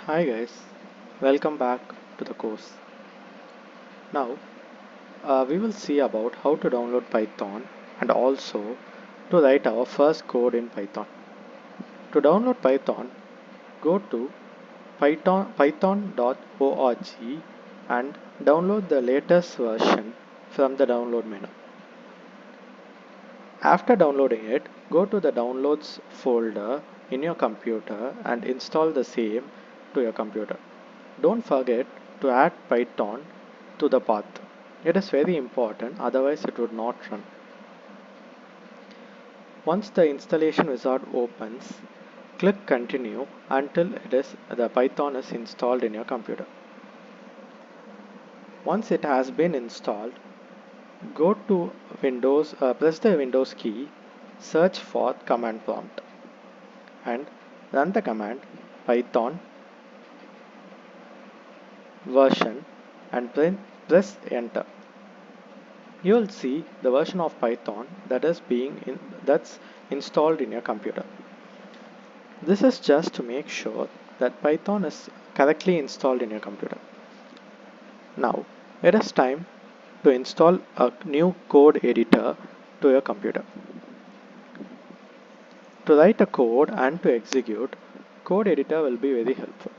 Hi guys, welcome back to the course. Now we will see about how to download Python and also to write our first code in Python. To download Python, go to python.org and download the latest version from the download menu. After downloading it, go to the downloads folder in your computer and install the same to your computer. Don't forget to add Python to the path. It is very important, otherwise it would not run. Once the installation wizard opens, click continue until the Python is installed in your computer. Once it has been installed, go to Windows, press the Windows key, search for command prompt and run the command python version and press enter. You will see the version of Python that's installed in your computer. This is just to make sure that Python is correctly installed in your computer. Now it is time to install a new code editor to your computer. To write a code and to execute, code editor will be very helpful.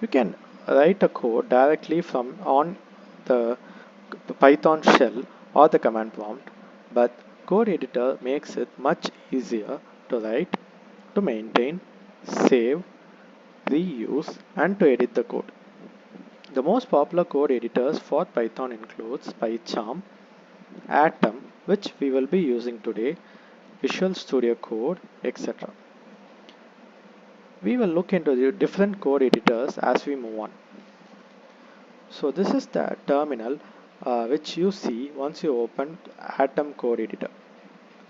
You can write a code directly from on the Python shell or the command prompt, but code editor makes it much easier to write, to maintain, save, reuse, and to edit the code. The most popular code editors for Python includes PyCharm, Atom, which we will be using today, Visual Studio Code, etc. We will look into the different code editors as we move on. So this is the terminal which you see once you open Atom code editor.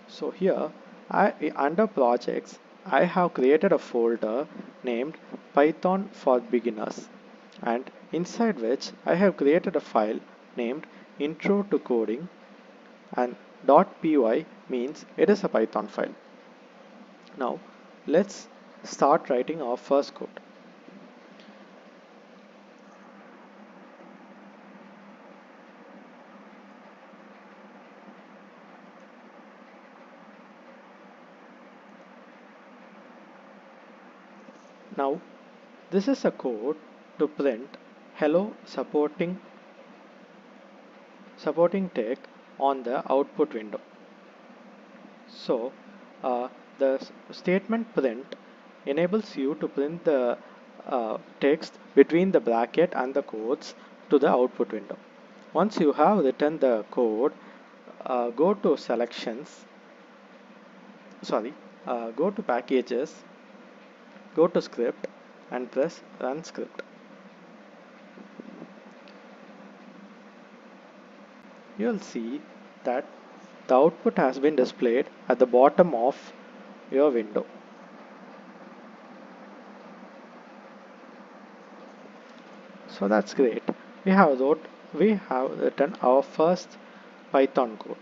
So here under projects I have created a folder named Python for Beginners, and inside which I have created a file named Intro to Coding, and .py means it is a Python file. Now let's start writing our first code. Now this is a code to print hello supporting tech on the output window. So the statement print enables you to print the text between the bracket and the quotes to the output window. Once you have written the code, go to go to packages, go to script and press run script. You will see that the output has been displayed at the bottom of your window. So that's great. We have written our first Python code.